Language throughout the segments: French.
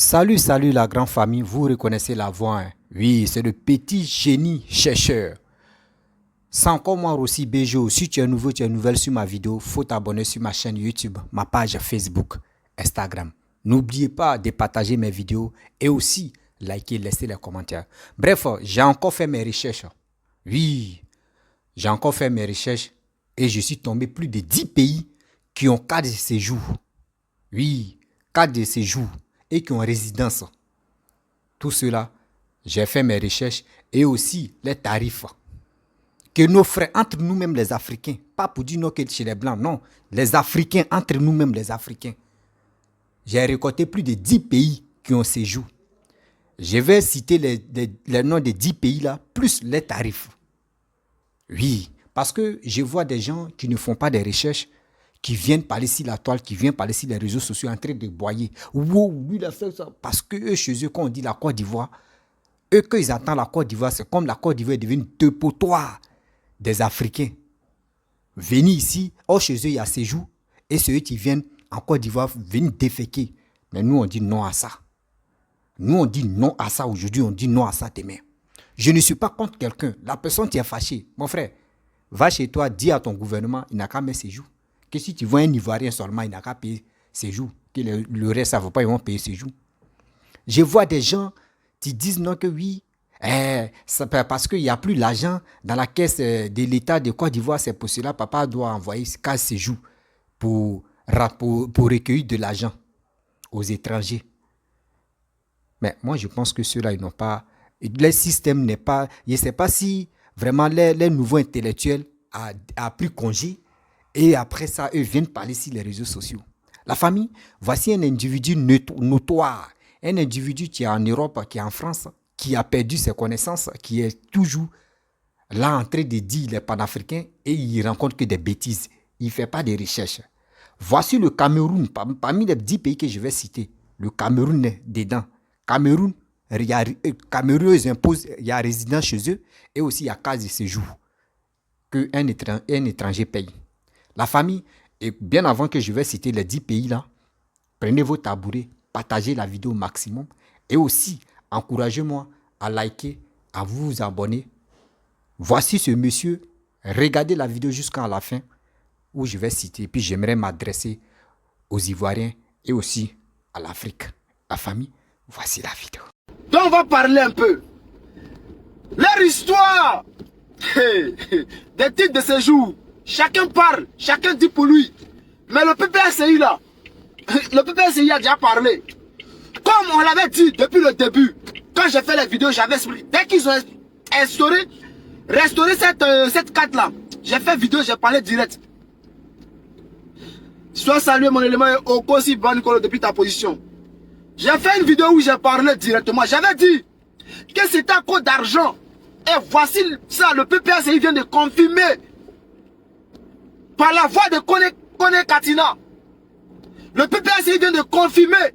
Salut, salut la grande famille, vous reconnaissez la voix, hein? Oui, c'est le petit génie chercheur. C'est encore moi aussi Bejo. Si tu es nouveau, tu es nouvelle sur ma vidéo, faut t'abonner sur ma chaîne YouTube, ma page Facebook, Instagram. N'oubliez pas de partager mes vidéos et aussi liker, laisser les commentaires. Bref, j'ai encore fait mes recherches. Oui, j'ai encore fait mes recherches et je suis tombé plus de 10 pays qui ont carte de séjour. Oui, carte de séjour et qui ont résidence. Tout cela, j'ai fait mes recherches et aussi les tarifs que nos frères, entre nous-mêmes les Africains, pas pour dire non que chez les Blancs, non, les Africains, entre nous-mêmes les Africains. J'ai récolté plus de 10 pays qui ont séjour. Je vais citer les noms des 10 pays là, plus les tarifs. Oui, parce que je vois des gens qui ne font pas des recherches, qui viennent parler sur la toile, qui viennent parler sur les réseaux sociaux en train de boyer. Wow, lui il a fait ça. Parce que eux, chez eux, quand on dit la Côte d'Ivoire, eux, quand ils entendent la Côte d'Ivoire, c'est comme la Côte d'Ivoire est devenue dépotoir des Africains. Venir ici, or chez eux, il y a séjour, et ceux qui viennent en Côte d'Ivoire viennent déféquer. Mais nous, on dit non à ça. Nous, on dit non à ça aujourd'hui, on dit non à ça demain. Je ne suis pas contre quelqu'un. La personne qui est fâchée, mon frère, va chez toi, dis à ton gouvernement, il n'a qu'à mettre séjour. Que si tu vois un Ivoirien seulement, il n'a qu'à payer séjour. Que le reste, ça ne vaut pas, ils vont payer séjour. Je vois des gens qui disent non que oui, parce qu'il n'y a plus l'argent dans la caisse de l'État de Côte d'Ivoire, c'est pour cela papa doit envoyer 15 séjours pour recueillir de l'argent aux étrangers. Mais moi, je pense que ceux-là, ils n'ont pas... Le système n'est pas... Je ne sais pas si vraiment les nouveaux intellectuels a pris congé et après ça, eux viennent parler sur les réseaux sociaux. La famille, voici un individu notoire, un individu qui est en Europe, qui est en France, qui a perdu ses connaissances, qui est toujours là en train de dire les panafricains et il rencontre que des bêtises. Il ne fait pas de recherches. Voici le Cameroun, parmi les 10 pays que je vais citer, le Cameroun est dedans. Cameroun, ils imposent, il y a résidence chez eux et aussi il y a case de séjour qu'un étranger paye. La famille, et bien avant que je vais citer les 10 pays là, prenez vos tabourets, partagez la vidéo au maximum et aussi encouragez-moi à liker, à vous abonner. Voici ce monsieur, regardez la vidéo jusqu'à la fin où je vais citer, puis j'aimerais m'adresser aux Ivoiriens et aussi à l'Afrique. La famille, voici la vidéo. Donc on va parler un peu. Leur histoire des titres de séjour. Chacun parle, chacun dit pour lui. Mais le PPSI là, le PPSI a déjà parlé. Comme on l'avait dit depuis le début, quand j'ai fait les vidéos, j'avais expliqué. Dès qu'ils ont restauré cette carte là, j'ai fait vidéo, j'ai parlé direct. Sois salué mon élément au aussi Banicolo depuis ta position. J'ai fait une vidéo où j'ai parlé directement. J'avais dit que c'était à cause d'argent. Et voici ça, le PPSI vient de confirmer par la voix de Kone Katina. Le PPSI vient de confirmer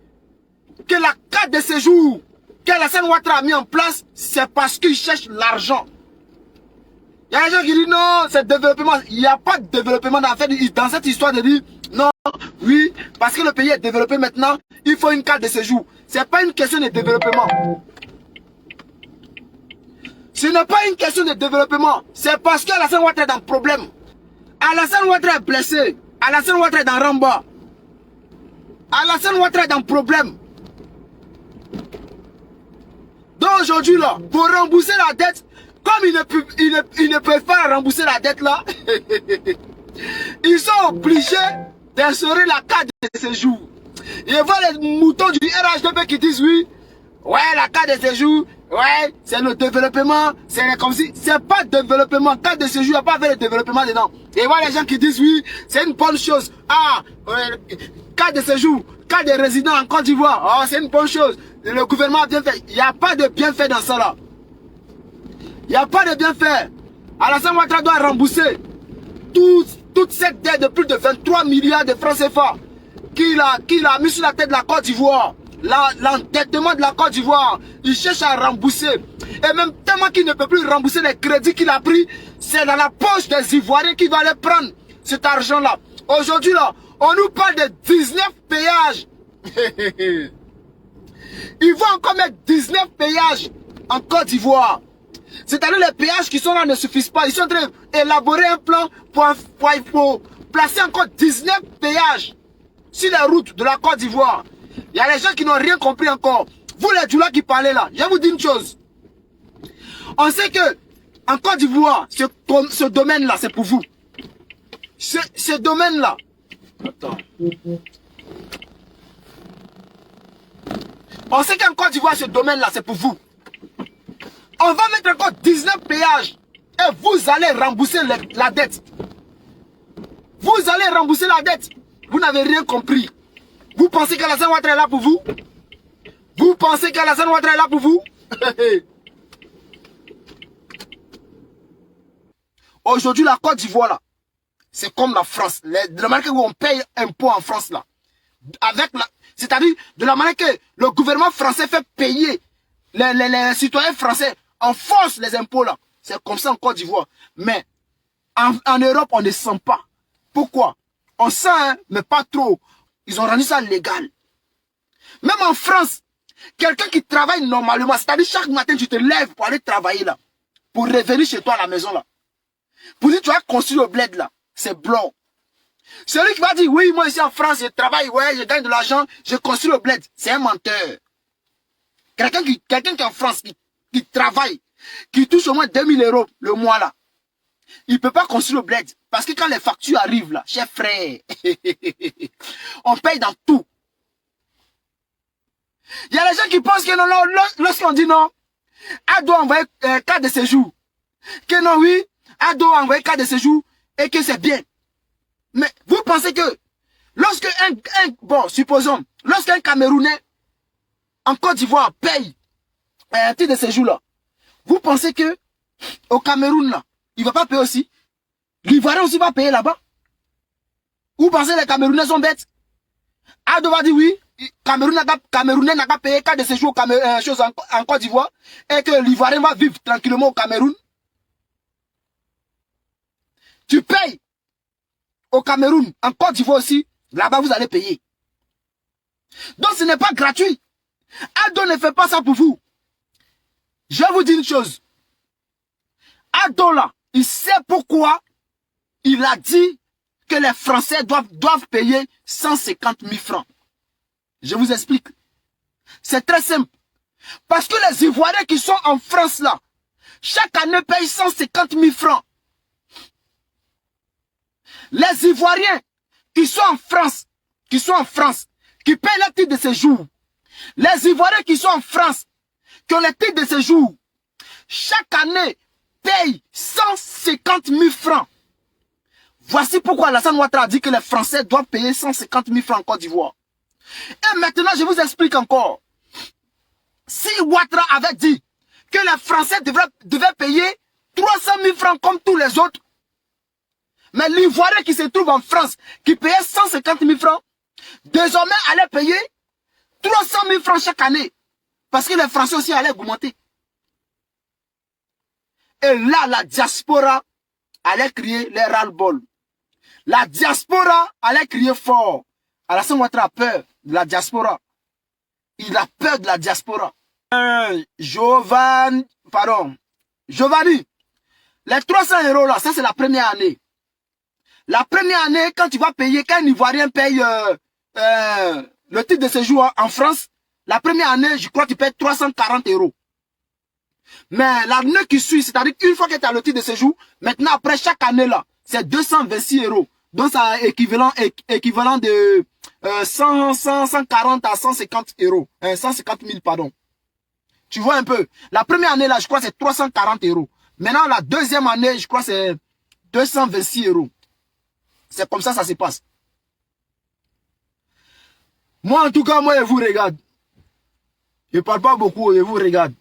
que la carte de séjour qu'Alassane Ouattara a mis en place, c'est parce qu'il cherche l'argent. Il y a des gens qui disent non, c'est développement. Il n'y a pas de développement dans cette histoire de dire non, oui, parce que le pays est développé maintenant, il faut une carte de séjour. Ce n'est pas une question de développement. Ce n'est pas une question de développement. C'est parce qu'Alassane Ouattara est dans le problème. Alassane Ouattara est blessé. Alassane Ouattara est dans Ramba. Alassane Ouattara est dans le problème. Donc aujourd'hui là, pour rembourser la dette, comme ils ne peuvent pas rembourser la dette là, ils sont obligés d'insérer la carte de séjour. Et voilà les moutons du RHDP qui disent oui, ouais la carte de séjour, ouais c'est le développement, c'est comme si, c'est pas développement, carte de séjour, il n'y a pas fait le développement dedans. Et voilà les gens qui disent oui, c'est une bonne chose, carte de séjour, carte de résident en Côte d'Ivoire, oh c'est une bonne chose, le gouvernement a bien fait, il n'y a pas de bienfait dans ça là. Il n'y a pas de bienfait. Alassane Ouattara doit rembourser toute cette dette de plus de 23 milliards de francs CFA qu'il a mis sur la tête de la Côte d'Ivoire. L'endettement de la Côte d'Ivoire, il cherche à rembourser. Et même tellement qu'il ne peut plus rembourser les crédits qu'il a pris, c'est dans la poche des Ivoiriens qu'il va aller prendre cet argent-là. Aujourd'hui, là, on nous parle de 19 péages. Ils vont encore mettre 19 péages en Côte d'Ivoire. C'est-à-dire les péages qui sont là ne suffisent pas. Ils sont en train d'élaborer un plan pour placer encore 19 péages sur les routes de la Côte d'Ivoire. Il y a les gens qui n'ont rien compris encore. Vous les Djoula qui parlez là, je vais vous dire une chose. On sait que en Côte d'Ivoire, ce domaine-là, c'est pour vous. Ce domaine-là. Attends. On sait qu'en Côte d'Ivoire, ce domaine-là, c'est pour vous. On va mettre encore 19 péages et vous allez rembourser la dette. Vous allez rembourser la dette. Vous n'avez rien compris. Vous pensez qu'Alassane Ouattara est là pour vous? Vous pensez qu'Alassane Ouattara est là pour vous? Aujourd'hui, la Côte d'Ivoire, là, c'est comme la France. De la manière où on paye impôt en France, là. C'est-à-dire, de la manière que le gouvernement français fait payer les citoyens français en force les impôts, là. C'est comme ça en Côte d'Ivoire. Mais en Europe, on ne sent pas. Pourquoi? On sent, hein, mais pas trop. Ils ont rendu ça légal. Même en France, quelqu'un qui travaille normalement, c'est-à-dire chaque matin, tu te lèves pour aller travailler là. Pour revenir chez toi à la maison là. Pour dire tu as construit le bled là. C'est blanc. Celui qui va dire, oui, moi ici en France, je travaille, ouais, je gagne de l'argent, je construis le bled. C'est un menteur. Quelqu'un qui est en France, qui travaille, qui touche au moins 2000 € le mois là. Il ne peut pas construire le bled. Parce que quand les factures arrivent là, chers frères, on paye dans tout. Il y a des gens qui pensent que non, lorsqu'on dit non, elle doit envoyer carte de séjour. Que non, oui, elle doit envoyer carte de séjour et que c'est bien. Mais vous pensez que lorsque bon, supposons, lorsqu'un Camerounais en Côte d'Ivoire paye un titre de séjour là, vous pensez que au Cameroun là, il ne va pas payer aussi? L'Ivoirien aussi va payer là-bas? Vous pensez que les Camerounais sont bêtes? Ado va dire oui, Camerounais n'a pas payé carte de séjour en Côte d'Ivoire et que l'Ivoirien va vivre tranquillement au Cameroun. Tu payes au Cameroun, en Côte d'Ivoire aussi, là-bas vous allez payer. Donc ce n'est pas gratuit. Ado ne fait pas ça pour vous. Je vais vous dire une chose. Ado là, il sait pourquoi il a dit que les Français doivent payer 150 000 francs. Je vous explique. C'est très simple. Parce que les Ivoiriens qui sont en France là, chaque année payent 150 000 francs. Les Ivoiriens qui sont en France, qui payent le titre de séjour. Les Ivoiriens qui sont en France, qui ont le titre de séjour, chaque année payent 150 000 francs. Voici pourquoi Alassane Ouattara a dit que les Français doivent payer 150 000 francs en Côte d'Ivoire. Et maintenant, je vous explique encore. Si Ouattara avait dit que les Français devaient payer 300 000 francs comme tous les autres, mais l'Ivoirien qui se trouve en France, qui payait 150 000 francs, désormais allait payer 300 000 francs chaque année. Parce que les Français aussi allaient augmenter. Et là, la diaspora allait crier les ras-le-bol. La diaspora allait crier fort. Alassane Ouattara a peur de la diaspora. Il a peur de la diaspora. Giovanni, les 300 € là, ça c'est la première année. La première année, quand tu vas payer, quand un Ivoirien paye le titre de séjour en France, la première année, je crois que tu payes 340 €. Mais l'année qui suit, c'est-à-dire qu'une fois que tu as le titre de séjour, maintenant après chaque année là, c'est 226 €. Donc ça équivalent de 140 à 150 €. 150 000, pardon. Tu vois un peu. La première année là, je crois que c'est 340 €. Maintenant, la deuxième année, je crois que c'est 226 €. C'est comme ça se passe. Moi, en tout cas, moi, je vous regarde. Je ne parle pas beaucoup, je vous regarde.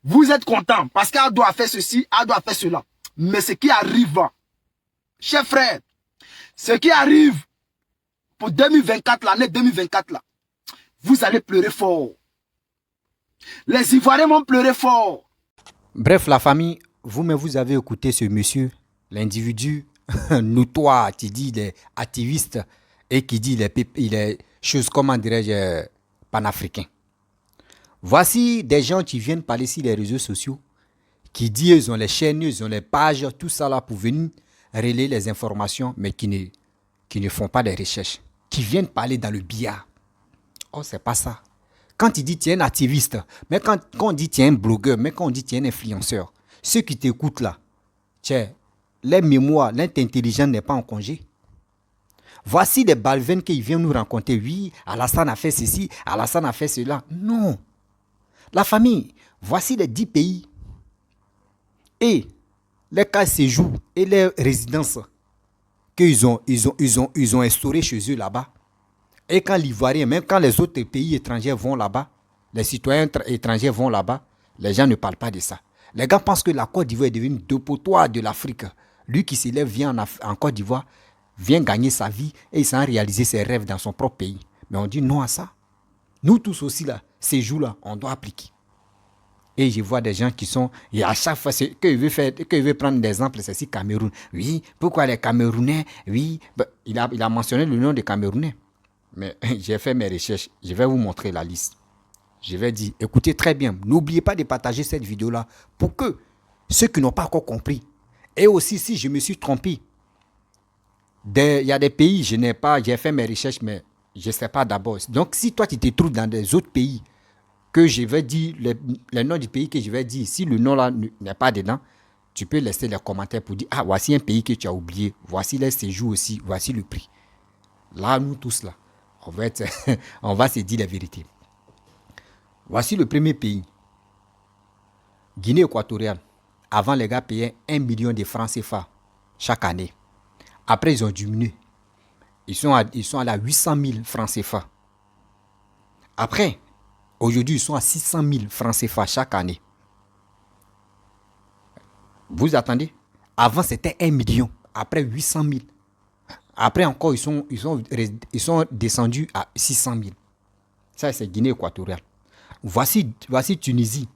Vous êtes content parce qu'elle doit faire ceci, elle doit faire cela. Mais ce qui arrive, chers frères, ce qui arrive pour 2024, l'année 2024, là, vous allez pleurer fort. Les Ivoiriens vont pleurer fort. Bref, la famille, vous avez écouté ce monsieur, l'individu notoire qui dit il est activiste et qui dit il est chose, comment dirais-je, panafricain. Voici des gens qui viennent parler sur les réseaux sociaux, qui disent qu'ils ont les chaînes, ils ont les pages, tout ça là pour venir relayer les informations, mais qui ne font pas des recherches, qui viennent parler dans le billard. Oh, c'est pas ça. Quand il dit tu es un activiste, mais quand on dit tu es un blogueur, mais quand on dit tu es un influenceur, ceux qui t'écoutent là, tiens, les mémoires, l'intelligence n'est pas en congé. Voici des balvens qui viennent nous rencontrer. Oui, Alassane a fait ceci, Alassane a fait cela. Non. La famille, voici les 10 pays et les cas de séjour et les résidences qu'ils ont instaurées chez eux là-bas. Et quand l'Ivoirien, même quand les autres pays étrangers vont là-bas, les citoyens étrangers vont là-bas, les gens ne parlent pas de ça. Les gars pensent que la Côte d'Ivoire est devenue dépotoir de l'Afrique. Lui qui s'élève vient en Côte d'Ivoire, vient gagner sa vie et il s'en réaliser ses rêves dans son propre pays. Mais on dit non à ça. Nous tous aussi là, ces jours-là, on doit appliquer. Et je vois des gens qui sont, et à chaque fois qu'il veut prendre des exemples, c'est ici Cameroun. Oui, pourquoi les Camerounais? Oui, il a mentionné le nom des Camerounais. Mais j'ai fait mes recherches, je vais vous montrer la liste. Je vais dire, écoutez très bien, n'oubliez pas de partager cette vidéo-là pour que ceux qui n'ont pas encore compris, et aussi si je me suis trompé, il y a des pays, j'ai fait mes recherches, mais je ne sais pas d'abord. Donc si toi tu te trouves dans des autres pays, que je vais dire, le nom du pays que je vais dire, si le nom là n'est pas dedans, tu peux laisser les commentaires pour dire, ah voici un pays que tu as oublié, voici les séjours aussi, voici le prix. Là, nous tous là, on va se dire la vérité. Voici le premier pays. Guinée équatoriale. Avant, les gars payaient 1 million de francs CFA chaque année. Après, ils ont diminué. Ils sont allés à 800 000 francs CFA. Après, aujourd'hui, ils sont à 600 000 francs CFA chaque année. Vous attendez? Avant, c'était 1 million. Après, 800 000. Après encore, ils sont descendus à 600 000. Ça, c'est Guinée équatoriale. Voici Tunisie.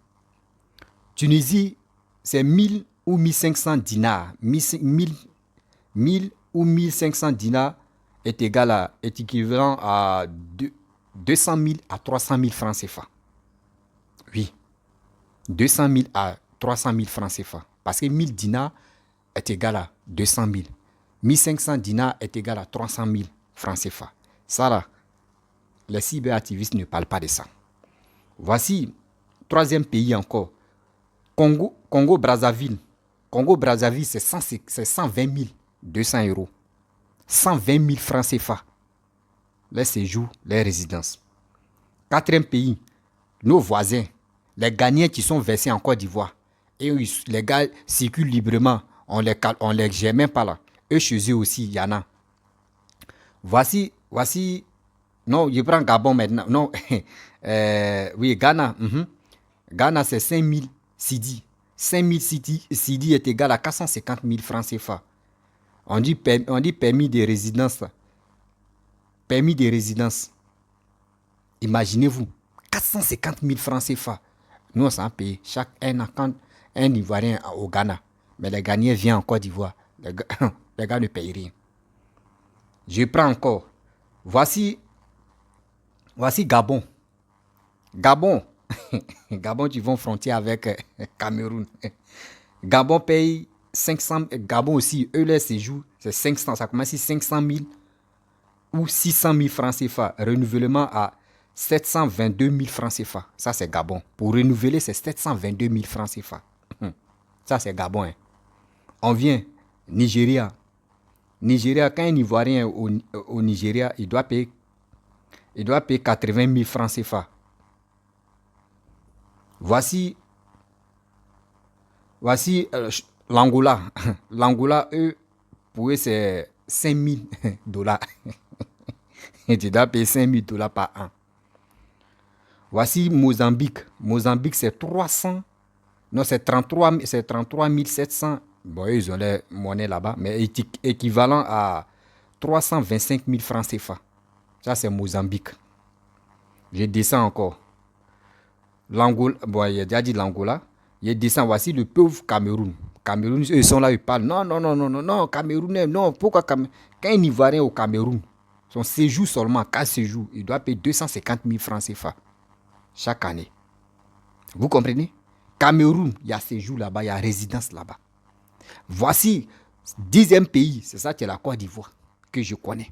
Tunisie, c'est 1000 ou 1500 dinars. 1000 ou 1500 dinars est équivalent à 200 000 à 300 000 francs CFA. Oui. 200 000 à 300 000 francs CFA. Parce que 1000 dinars est égal à 200 000. 1500 dinars est égal à 300 000 francs CFA. Ça là, les cyberactivistes ne parlent pas de ça. Voici, troisième pays encore. Congo-Brazzaville. Congo-Brazzaville, c'est 120 200 euros. 120 000 francs CFA. Les séjours, les résidences. Quatrième pays, nos voisins, les Ghanéens qui sont versés en Côte d'Ivoire. Et les gars circulent librement. On les gère même pas là. Eux, chez eux aussi, il y en a. Voici, non, je prends Gabon maintenant. Non, oui, Ghana. Ghana, c'est 5000 Sidi. 5000 Sidi est égal à 450 000 francs CFA. On dit permis de résidence. Permis de résidence. Imaginez-vous, 450 000 francs CFA. Nous, on s'en paye chaque an quand un Ivoirien au Ghana. Mais les Ghanéens viennent en Côte d'Ivoire. Les gars ne payent rien. Je prends encore. Voici Gabon. Gabon, tu vas frontière avec Cameroun. Gabon paye 500. Gabon aussi, eux, les séjours, c'est 500. Ça commence à 500 000 ou 600 000 francs CFA. Renouvellement à 722 000 francs CFA. Ça, c'est Gabon. Pour renouveler, c'est 722 000 francs CFA. Ça, c'est Gabon. Hein. On vient, Nigeria. Nigeria, quand un Ivoirien au Nigeria, il doit payer 80 000 francs CFA. Voici l'Angola. L'Angola, eux, pour eux, c'est 5 000 $. Et tu dois payer 5 000 $ par an. Voici Mozambique. Mozambique, c'est 33 700. Bon, ils ont les monnaies là-bas, mais équivalent à 325 000 francs CFA. Ça, c'est Mozambique. Je descends encore. L'Angola, bon, il a déjà dit l'Angola. Je descends, voici le pauvre Cameroun. Cameroun, eux, ils sont là, ils parlent. Non, Camerounais, non. Pourquoi Cameroun? Quand un Ivoirien au Cameroun, son séjour seulement, 4 séjours, il doit payer 250 000 francs CFA chaque année. Vous comprenez? Cameroun, il y a séjour là-bas, il y a résidence là-bas. Voici, 10e pays, c'est ça, c'est la Côte d'Ivoire, que je connais.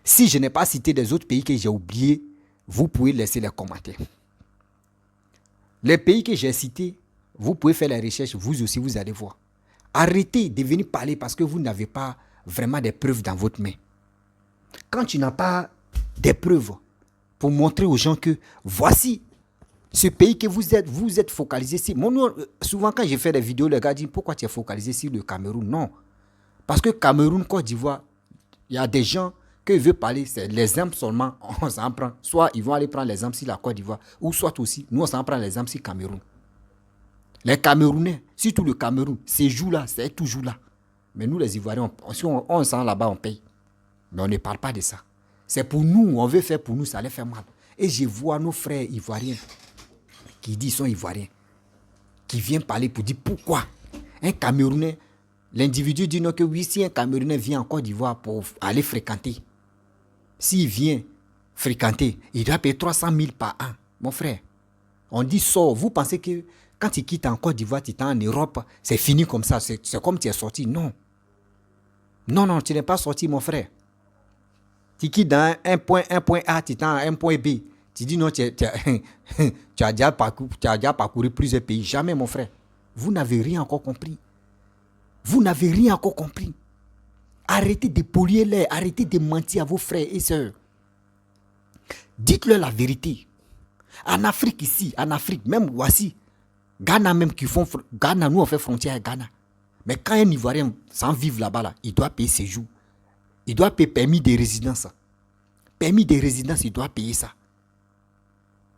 Si je n'ai pas cité des autres pays que j'ai oubliés, vous pouvez laisser les commentaires. Les pays que j'ai cités, vous pouvez faire les recherches, vous aussi, vous allez voir. Arrêtez de venir parler parce que vous n'avez pas vraiment des preuves dans votre main. Quand tu n'as pas des preuves pour montrer aux gens que voici ce pays que vous êtes focalisé sur. Moi, souvent, quand je fais des vidéos, les gars disent pourquoi tu es focalisé sur le Cameroun? Non. Parce que Cameroun, Côte d'Ivoire, il y a des gens qui veulent parler, c'est l'exemple seulement, on s'en prend. Soit ils vont aller prendre l'exemple sur la Côte d'Ivoire, ou soit aussi, nous, on s'en prend l'exemple sur le Cameroun. Les Camerounais, surtout le Cameroun, ces jours-là, c'est toujours là. Mais nous, les Ivoiriens, si on s'en là-bas, on paye. Mais on ne parle pas de ça. C'est pour nous, on veut faire pour nous, ça les fait mal. Et je vois nos frères ivoiriens qui disent qu'ils sont ivoiriens, qui viennent parler pour dire pourquoi un Camerounais, l'individu dit non que oui, si un Camerounais vient en Côte d'Ivoire pour aller fréquenter, s'il vient fréquenter, il doit payer 300 000 par an. Mon frère, on dit sort. Vous pensez que quand tu quittes en Côte d'Ivoire, tu es en Europe, c'est fini comme ça, c'est comme tu es sorti. Non. Non, non, tu n'es pas sorti, mon frère. Tu quittes dans un point A, tu es dans un point B. Tu dis non, tu as déjà parcouru plusieurs pays. Jamais, mon frère. Vous n'avez rien encore compris. Vous n'avez rien encore compris. Arrêtez de polluer l'air. Arrêtez de mentir à vos frères et sœurs. Dites-leur la vérité. En Afrique ici, en Afrique, même voici, Ghana même qui font... Ghana, nous on fait frontière à Ghana. Mais quand un Ivoirien s'en vivre là-bas, là, il doit payer séjour. Il doit payer permis de résidence. Permis de résidence, il doit payer ça.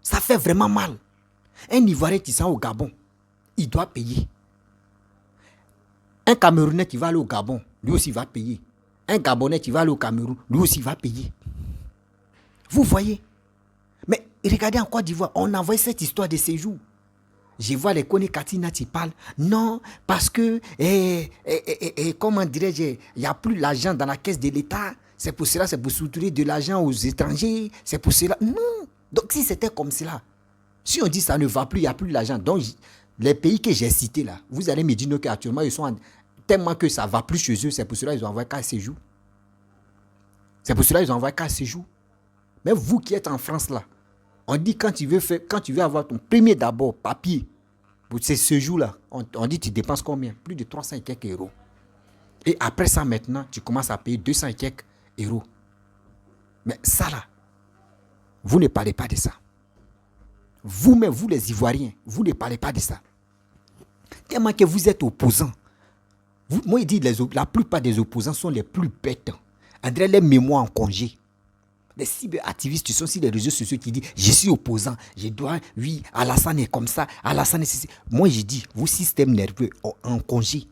Ça fait vraiment mal. Un Ivoirien qui s'en au Gabon, il doit payer. Un Camerounais qui va aller au Gabon, lui aussi va payer. Un Gabonais qui va aller au Cameroun, lui aussi va payer. Vous voyez? Mais regardez en Côte d'Ivoire, on envoie cette histoire de séjour. Je vois les Kone Katina qui parlent. Non, parce que, comment dirais-je, il n'y a plus l'argent dans la caisse de l'État. C'est pour cela, c'est pour soutenir de l'argent aux étrangers. C'est pour cela. Non. Donc, si c'était comme cela, si on dit ça ne va plus, il n'y a plus l'argent. Donc, les pays que j'ai cités là, vous allez me dire qu'actuellement, ils sont tellement que ça ne va plus chez eux. C'est pour cela qu'ils ont envoyé qu'à séjour. C'est pour cela qu'ils ont envoyé qu'à séjour. Mais vous qui êtes en France là, on dit quand tu veux avoir ton premier d'abord papier, pour ces séjours-là, on dit tu dépenses combien? Plus de 300 et quelques euros. Et après ça maintenant, tu commences à payer 200 et quelques euros. Mais ça là, vous ne parlez pas de ça. Vous-même, vous les Ivoiriens, vous ne parlez pas de ça. Tellement que vous êtes opposants. Moi, il dit la plupart des opposants sont les plus bêtes. André, les mémoires en congé. Les cyberactivistes qui sont sur les réseaux sociaux qui disent je suis opposant, je dois, oui, Alassane est comme ça, Alassane est ceci. Moi, je dis, vos systèmes nerveux en congé.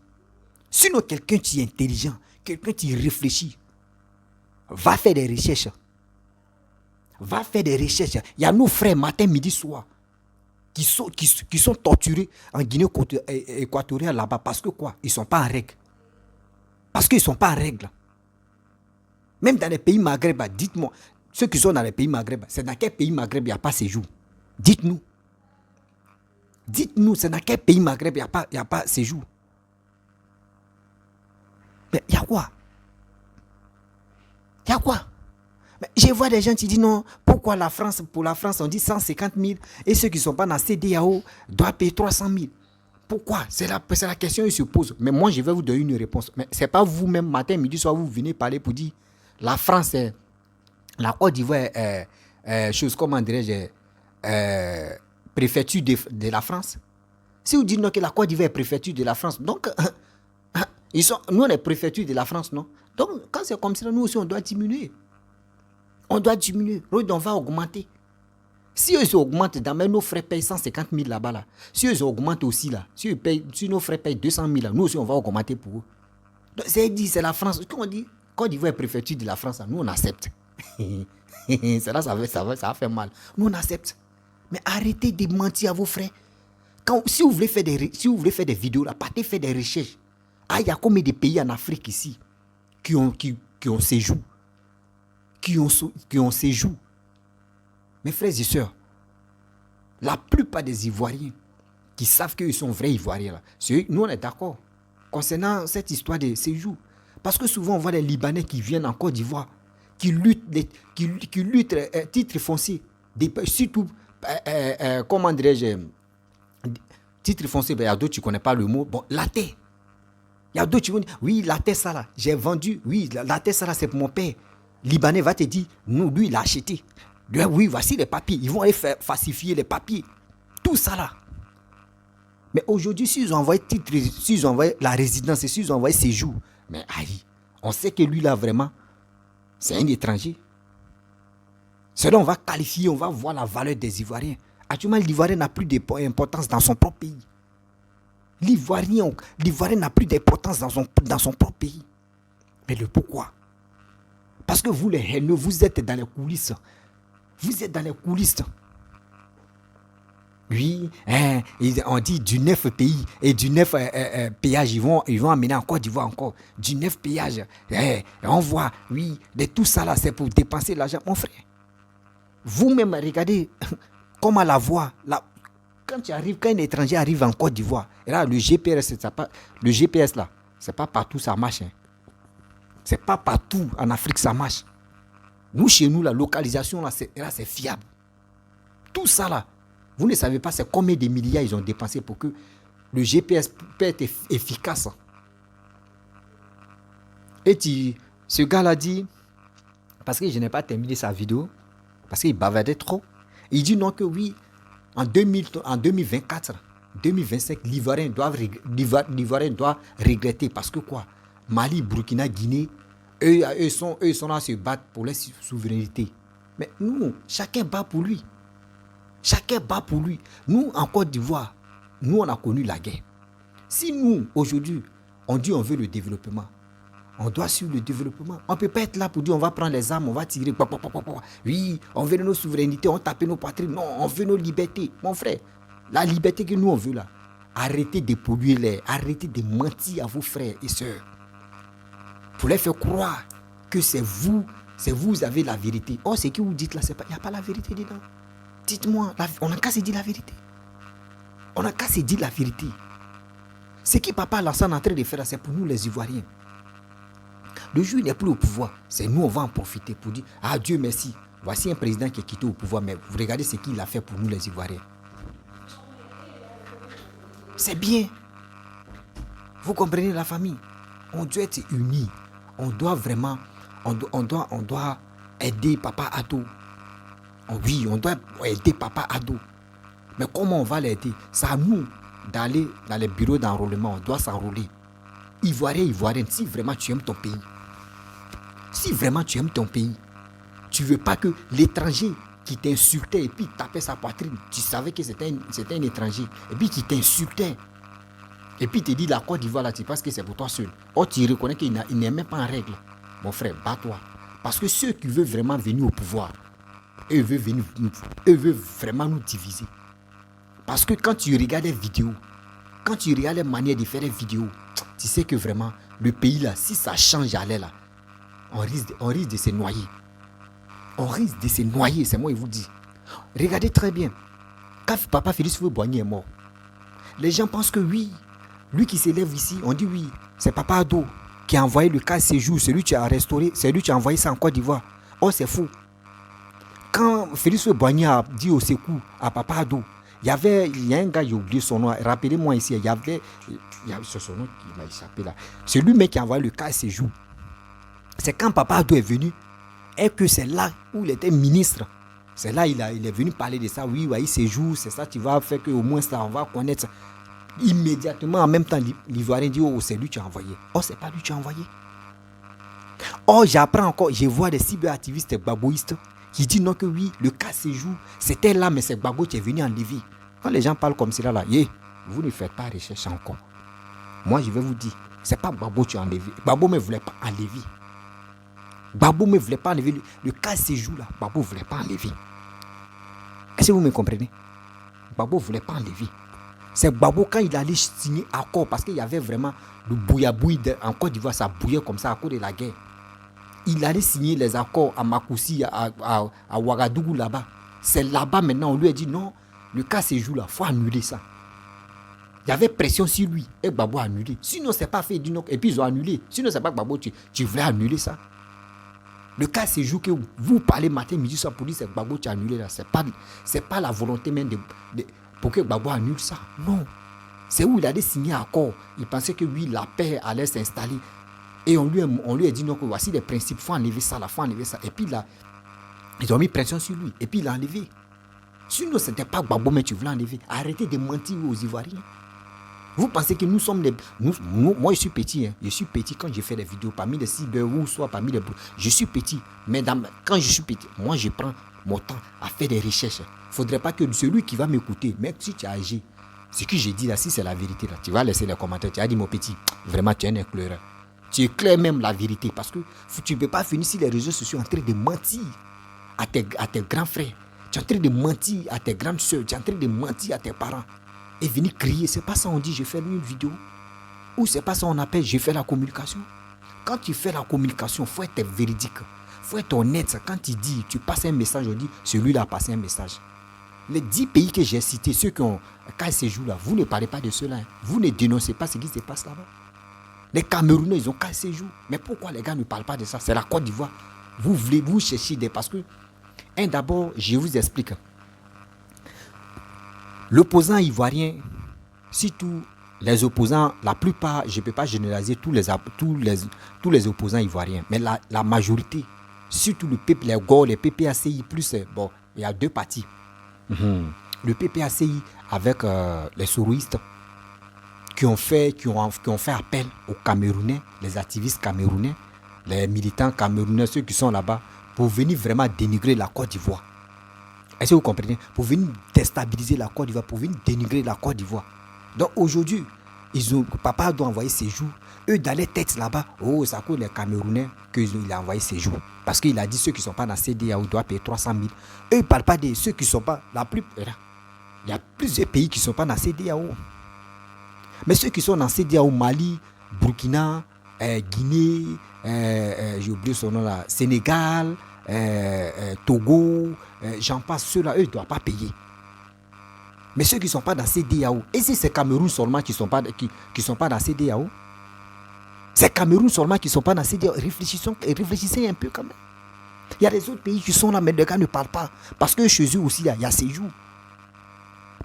Sinon, quelqu'un qui est intelligent, quelqu'un qui réfléchit, va faire des recherches. Va faire des recherches. Il y a nos frères matin, midi, soir qui sont torturés en Guinée équatoriale là-bas parce que quoi? Ils ne sont pas en règle. Parce qu'ils ne sont pas en règle. Même dans les pays Maghreb, dites-moi, ceux qui sont dans les pays Maghreb, c'est dans quel pays Maghreb il n'y a pas séjour? Dites-nous. Dites-nous, c'est dans quel pays Maghreb il n'y a pas séjour? Mais il y a quoi? Il y a quoi? Mais je vois des gens qui disent non, pourquoi pour la France, on dit 150 000 et ceux qui ne sont pas dans CEDEAO doivent payer 300 000. Pourquoi? C'est la question qui se pose. Mais moi, je vais vous donner une réponse. Mais ce n'est pas vous-même, matin, midi, soir, vous venez parler pour dire la France, la Côte d'Ivoire chose, comment dirais-je, préfecture de la France. Si vous dites non, que la Côte d'Ivoire est préfecture de la France, donc, nous, on est préfecture de la France, non? Donc, quand c'est comme ça, nous aussi, on doit diminuer. On doit diminuer. On va augmenter. Si eux augmentent, nos frais payent 150 000 là-bas, là. Si eux augmentent aussi, là, si nos frais payent 200 000, là, nous aussi, on va augmenter pour eux. Donc, c'est la France. Quand on dit Côte d'Ivoire est préfecture de la France, là, nous, on accepte. C'est là, ça va faire mal. Nous, on accepte. Mais arrêtez de mentir à vos frères. Si vous voulez faire des vidéos, là, partez faire des recherches. Ah, il y a combien de pays en Afrique ici qui ont séjour? Qui ont séjour? Mes frères et sœurs, La plupart des Ivoiriens qui savent qu'ils sont vrais Ivoiriens, là, nous on est d'accord concernant cette histoire de séjour. Parce que souvent on voit les Libanais qui viennent en Côte d'Ivoire, qui luttent titre foncier, surtout, comment dirais-je, titre foncier, il y a d'autres tu ne connais pas le mot, bon, la terre. Il y a d'autres qui vont dire, oui, la terre, ça là, j'ai vendu, oui, la terre, ça là, c'est pour mon père. Libanais va te dire, non, lui, il a acheté. Lui, oui, voici les papiers. Ils vont aller falsifier les papiers. Tout ça là. Mais aujourd'hui, s'ils ont envoyé titre, s'ils ont envoyé la résidence, s'ils ont envoyé séjour, mais aïe, on sait que lui là, vraiment, c'est un étranger. Cela, on va qualifier, on va voir la valeur des Ivoiriens. Actuellement, l'Ivoirien n'a plus d'importance dans son propre pays. L'Ivoirien n'a plus d'importance dans son propre pays. Mais le pourquoi? Parce que vous, les haineux, vous êtes dans les coulisses. Vous êtes dans les coulisses. Oui, on dit du 9 pays et du 9 péage, ils vont amener en Côte d'Ivoire encore. Du 9 péage. On voit, oui, de tout ça là, c'est pour dépenser l'argent. Mon frère, vous-même, regardez comment la voie, quand un étranger arrive en Côte d'Ivoire, et là, le GPS là, c'est pas partout ça marche. Hein. C'est pas partout en Afrique ça marche. Nous, chez nous, la localisation là, c'est fiable. Tout ça là, vous ne savez pas c'est combien de milliards ils ont dépensé pour que le GPS peut être efficace. Et ce gars-là dit, parce que je n'ai pas terminé sa vidéo, parce qu'il bavardait trop, il dit non que oui, en 2024, 2025, l'Ivoirien doit regretter parce que quoi? Mali, Burkina, Guinée, eux sont là à se battre pour leur souveraineté. Mais nous, chacun bat pour lui. Chacun bat pour lui. Nous, en Côte d'Ivoire, nous, on a connu la guerre. Si nous, aujourd'hui, on dit on veut le développement, on doit suivre le développement. On ne peut pas être là pour dire on va prendre les armes, on va tirer. Oui, on veut nos souverainetés, on tape nos patries. Non, on veut nos libertés. Mon frère, la liberté que nous on veut là, arrêtez de polluer l'air, arrêtez de mentir à vos frères et sœurs. Pour les faire croire que c'est vous avez la vérité. Or, ce que vous dites là, il n'y a pas la vérité dedans. Dites-moi, on n'a qu'à se dire la vérité. On n'a qu'à se dire la vérité. Ce que Papa Alassane est en train de faire, c'est pour nous les Ivoiriens. Le jour il n'est plus au pouvoir, c'est nous on va en profiter pour dire ah Dieu merci, voici un président qui est quitté au pouvoir, mais vous regardez ce qu'il a fait pour nous les Ivoiriens. C'est bien. Vous comprenez la famille? On doit être unis. On doit vraiment, on doit aider Papa Ado. Oui, on doit aider Papa Ado. Mais comment on va l'aider? C'est à nous d'aller dans les bureaux d'enrôlement, on doit s'enrôler. Ivoirien, si vraiment tu aimes ton pays, tu ne veux pas que l'étranger qui t'insultait et puis tapait sa poitrine, tu savais que c'était un étranger, et puis qui t'insultait, et puis te dit la Côte d'Ivoire là, tu penses que c'est pour toi seul. Or tu reconnais qu'il n'est même pas en règle. Mon frère, bats-toi. Parce que ceux qui veulent vraiment venir au pouvoir, eux veulent vraiment nous diviser. Parce que quand tu regardes les vidéos, quand tu regardes les manières de faire les vidéos, tu sais que vraiment, le pays là, si ça change à l'air là, on risque de se noyer. On risque de se noyer, c'est moi qui vous dis. Regardez très bien. Quand Papa Félix Houphouët-Boigny est mort, les gens pensent que oui, lui qui s'élève ici, on dit oui, c'est Papa Ado qui a envoyé le cas séjour, celui qui a restauré, c'est lui qui a envoyé ça en Côte d'Ivoire. Oh, c'est faux. Quand Félix Houphouët-Boigny a dit au secours à Papa Ado, il y a un gars, j'ai oublié son nom, rappelez-moi ici, il y a son nom qui m'a échappé là. C'est lui-même qui a envoyé le cas séjour. C'est quand Papa Ado est venu, et que c'est là où il était ministre. C'est là il est venu parler de ça. Oui, il séjour, c'est ça qui va faire qu'au moins ça, on va connaître ça. Immédiatement, en même temps, l'Ivoirien dit, oh, c'est lui qui a envoyé. Oh, c'est pas lui qui a envoyé. Oh, j'apprends encore, je vois des cyberactivistes babouistes qui disent non que oui, le cas séjour, c'était là, mais c'est Gbagbo qui est venu enlever. Quand les gens parlent comme cela là, vous ne faites pas recherche encore. Moi, je vais vous dire, c'est pas Gbagbo qui a enlevé. Gbagbo ne voulait pas enlever. Gbagbo ne voulait pas enlever le cas séjour là. Gbagbo ne voulait pas enlever. Est-ce que vous me comprenez? Gbagbo ne voulait pas enlever. C'est Gbagbo quand il allait signer accord, parce qu'il y avait vraiment le bouillabouille en Côte d'Ivoire, ça bouillait comme ça à cause de la guerre. Il allait signer les accords à Makoussi, à Ouagadougou là-bas. C'est là-bas maintenant, on lui a dit non, Le cas Séjour là, il faut annuler ça. Il y avait pression sur lui et Gbagbo a annulé. Sinon, c'est pas fait. Et puis ils ont annulé. Sinon, c'est pas Gbagbo, tu voulais annuler ça. Le cas Séjour que vous parlez matin, midi, soir pour dire c'est Gbagbo qui a annulé là. C'est pas la volonté même pour que Gbagbo annule ça. Non. C'est où il a signé un accord. Il pensait que oui, la paix allait s'installer. Et on lui a dit non, que voici les principes, il faut enlever ça, il faut enlever ça. Et puis là, ils ont mis pression sur lui. Et puis il a enlevé. Sinon, ce n'était pas Gbagbo, mais tu voulais enlever. Arrêtez de mentir aux Ivoiriens. Vous pensez que nous sommes moi, je suis petit. Hein. Je suis petit quand je fais des vidéos. Parmi les cyber ou soit parmi les... Je suis petit. Mais quand je suis petit, moi, je prends mon temps à faire des recherches. Il ne faudrait pas que celui qui va m'écouter, même si tu as agi, ce que j'ai dit là, si c'est la vérité, là, tu vas laisser les commentaires. Tu as dit, mon petit, vraiment, tu es un éclaireur. Tu éclaires même la vérité. Parce que tu ne peux pas finir si les réseaux sociaux sont en train de mentir à tes grands frères. Tu es en train de mentir à tes grandes soeurs. Tu es en train de mentir à tes parents. Et venir crier, c'est pas ça on dit, j'ai fait une vidéo. Ou c'est pas ça on appelle, j'ai fait la communication. Quand tu fais la communication, il faut être véridique. Il faut être honnête. Quand tu dis, tu passes un message, on dit, celui-là a passé un message. Les 10 pays que j'ai cités, ceux qui ont cas séjour là, vous ne parlez pas de cela. Hein. Vous ne dénoncez pas ce qui se passe là-bas. Les Camerounais, ils ont cas séjour. Mais pourquoi les gars ne parlent pas de ça? C'est la Côte d'Ivoire. Vous cherchez des... Parce que, d'abord, je vous explique. L'opposant ivoirien, surtout les opposants, la plupart, je ne peux pas généraliser tous les opposants ivoiriens, mais la majorité, surtout le peuple, les GOR, les PPACI, plus, bon, il y a deux partis. Le PPACI avec les sourouistes qui ont fait appel aux Camerounais, les activistes camerounais, les militants camerounais, ceux qui sont là-bas, pour venir vraiment dénigrer la Côte d'Ivoire. Est-ce que vous comprenez? Pour venir déstabiliser la Côte d'Ivoire, pour venir dénigrer la Côte d'Ivoire. Donc aujourd'hui, papa doit envoyer ses jours. Eux, dans les textes là-bas, c'est à cause des Camerounais qu'il a envoyé ses jours. Parce qu'il a dit ceux qui ne sont pas dans CEDEAO doivent payer 300 000. Eux, ils ne parlent pas de ceux qui ne sont pas. Il y a plusieurs pays qui ne sont pas dans CEDEAO. Mais ceux qui sont dans CEDEAO, Mali, Burkina, Guinée, j'ai oublié son nom là, Sénégal, Togo, j'en passe, ceux-là, eux, ils ne doivent pas payer. Mais ceux qui ne sont pas dans CEDEAO, et si c'est Cameroun seulement qui ne sont pas dans CEDEAO, c'est Cameroun seulement qui ne sont pas dans CEDEAO, réfléchissez un peu quand même. Il y a des autres pays qui sont là, mais les gars ne parlent pas. Parce que chez eux aussi, il y a ces jours.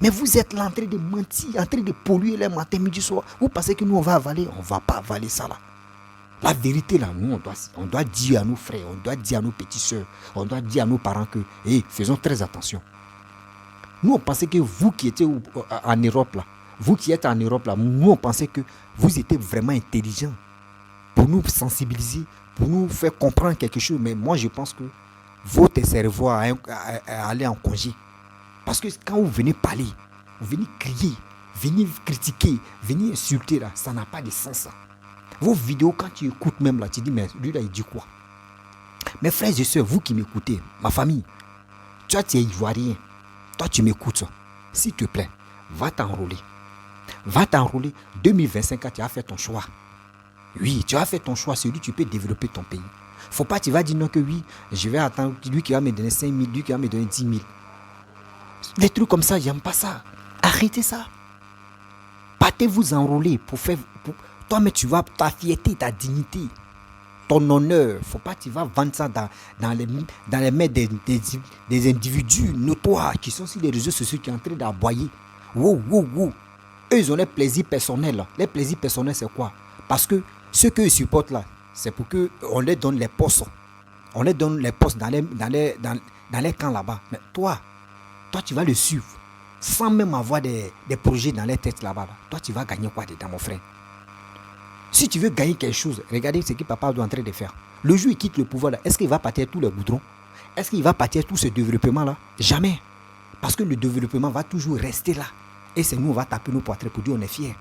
Mais vous êtes là en train de mentir, en train de polluer les matins, midi, soir. Vous pensez que nous, on va avaler? On ne va pas avaler ça là. La vérité là, nous, on doit dire à nos frères, on doit dire à nos petites soeurs, on doit dire à nos parents que, faisons très attention. Nous, on pensait que vous qui étiez en Europe là, vous qui êtes en Europe là, nous, on pensait que vous étiez vraiment intelligents pour nous sensibiliser, pour nous faire comprendre quelque chose. Mais moi, je pense que votre cerveau a aller en congé. Parce que quand vous venez parler, vous venez crier, venez critiquer, venez insulter là, ça n'a pas de sens. Là. Vos vidéos, quand tu écoutes même là, tu dis, mais lui là, il dit quoi? Mes frères et soeurs, vous qui m'écoutez, ma famille, toi tu es ivoirien, toi tu m'écoutes, s'il te plaît, va t'enrôler. Va t'enrôler. 2025, quand tu as fait ton choix. Oui, tu as fait ton choix, celui tu peux développer ton pays. Faut pas, tu vas dire non que oui, je vais attendre, lui qui va me donner 5 000, lui qui va me donner 10 000. Des trucs comme ça, j'aime pas ça. Arrêtez ça. Partez-vous enrôler pour faire... Toi, mais tu vas, ta fierté, ta dignité, ton honneur, faut pas que tu vas vendre ça dans les mains des individus notoires qui sont sur les réseaux sociaux qui sont en train d'aboyer. Wow. Eux, ils ont les plaisirs personnels. Les plaisirs personnels, c'est quoi? Parce que ceux qu'ils supportent là, c'est pour qu'on leur donne les postes. On leur donne les postes dans les camps là-bas. Mais toi, tu vas le suivre sans même avoir des projets dans les têtes là-bas. Là. Toi, tu vas gagner quoi dedans, mon frère? Si tu veux gagner quelque chose, regardez ce que papa est en train de faire. Le jour où il quitte le pouvoir, là, est-ce qu'il va partir tous les goudrons? Est-ce qu'il va partir tout ce développement-là? Jamais. Parce que le développement va toujours rester là. Et c'est nous, on va taper nos poitrines pour dire on est fiers.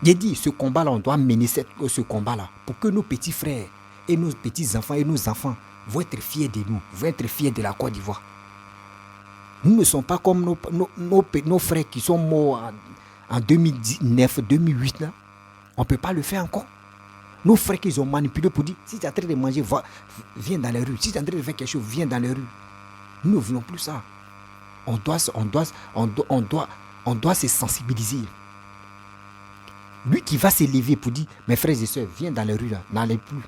J'ai dit, ce combat-là, on doit mener ce combat-là pour que nos petits frères et nos petits-enfants et nos enfants vont être fiers de nous, vont être fiers de la Côte d'Ivoire. Nous ne sommes pas comme nos frères qui sont morts en 2019, 2008 là. On ne peut pas le faire encore. Nos frères qu'ils ont manipulé pour dire, si tu es en train de manger, viens dans les rues. Si tu es en train de faire quelque chose, viens dans les rues. Nous ne voulons plus ça. On doit se sensibiliser. Lui qui va s'élever pour dire, mes frères et sœurs, viens dans les rues là, n'allez plus.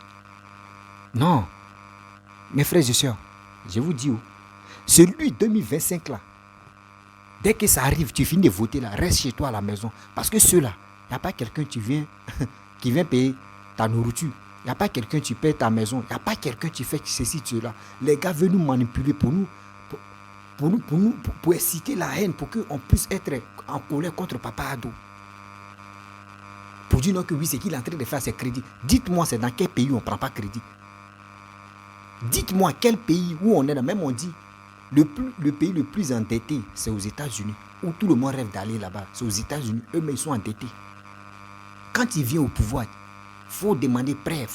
Non. Mes frères et sœurs, je vous dis, celui 2025 là, dès que ça arrive, tu finis de voter là, reste chez toi à la maison. Parce que ceux-là, il n'y a pas quelqu'un qui vient payer ta nourriture. Il n'y a pas quelqu'un qui paye ta maison. Il n'y a pas quelqu'un qui fait ceci, cela. Les gars veulent nous manipuler pour exciter la haine, pour qu'on puisse être en colère contre Papa Ado. Pour dire non que oui, c'est qu'il est en train de faire ses crédits. Dites-moi, c'est dans quel pays on ne prend pas crédit? Dites-moi quel pays où on est là. Même on dit, le pays le plus endetté, c'est aux États-Unis. Où tout le monde rêve d'aller là-bas. C'est aux États-Unis. Eux-mêmes, ils sont endettés. Quand il vient au pouvoir, il faut demander prêt.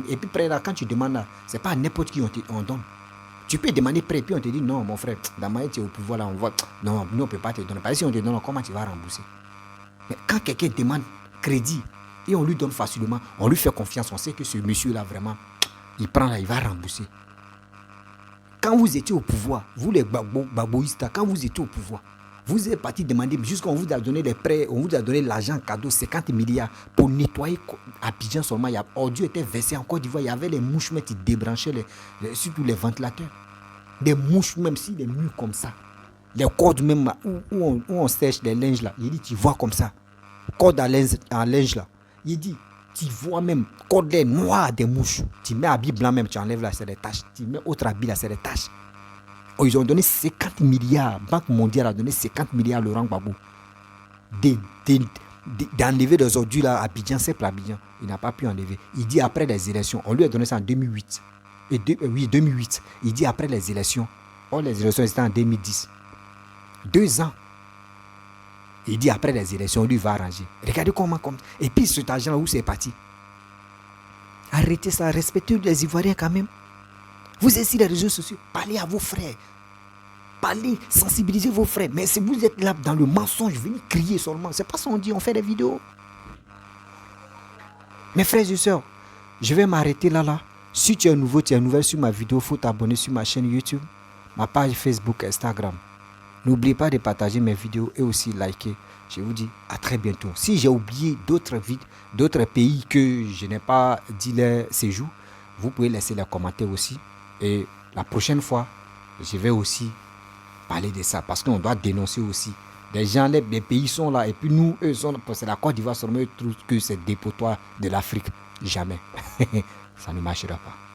Et puis prêt là, quand tu demandes là, c'est pas à n'importe qui on donne. Tu peux demander prêt, puis on te dit non, mon frère, dans ma tu es au pouvoir là, on voit. Non, nous on ne peut pas te donner. Parce que si on te donne, comment tu vas rembourser? Mais quand quelqu'un demande crédit et on lui donne facilement, on lui fait confiance, on sait que ce monsieur-là, vraiment, il prend là, il va rembourser. Quand vous étiez au pouvoir, vous les baboïstes, quand vous étiez au pouvoir, vous êtes parti demander, jusqu'on vous a donné des prêts, on vous a donné l'argent cadeau, 50 milliards, pour nettoyer Abidjan seulement. Dieu était versé en Côte d'Ivoire, il y avait les mouches même qui débranchaient, surtout les ventilateurs. Des mouches même, si des murs comme ça. Les cordes même, où on sèche les linges là, il dit, tu vois comme ça. Corde en linge là. Il dit, tu vois même, corde noire des mouches. Tu mets habit blanc même, tu enlèves là, c'est des taches. Tu mets autre habit là, c'est des taches. Oh, ils ont donné 50 milliards. Banque mondiale a donné 50 milliards à Laurent Gbagbo. D'enlever des ordures là à Abidjan, c'est pour Abidjan. Il n'a pas pu enlever. Il dit après les élections, on lui a donné ça en 2008. Oui, 2008. Il dit après les élections. Oh, les élections étaient en 2010. 2 ans. Il dit après les élections, lui va arranger. Regardez comment. Et puis cet argent, où c'est parti? Arrêtez ça, respectez les Ivoiriens quand même. Vous êtes sur les réseaux sociaux, parlez à vos frères. Parlez, sensibilisez vos frères. Mais si vous êtes là dans le mensonge, venez crier seulement. C'est pas ça qu'on dit, on fait des vidéos. Mes frères et sœurs, je vais m'arrêter là. Si tu es nouveau, tu es nouvelle sur ma vidéo, il faut t'abonner sur ma chaîne YouTube, ma page Facebook, Instagram. N'oubliez pas de partager mes vidéos et aussi liker. Je vous dis à très bientôt. Si j'ai oublié d'autres pays que je n'ai pas dit les séjours, vous pouvez laisser les commentaires aussi. Et la prochaine fois, je vais aussi parler de ça. Parce qu'on doit dénoncer aussi. Les gens, les pays sont là. Et puis nous, eux sont là. C'est la Côte d'Ivoire seulement. Eux trouvent que c'est dépotoir de l'Afrique. Jamais. Ça ne marchera pas.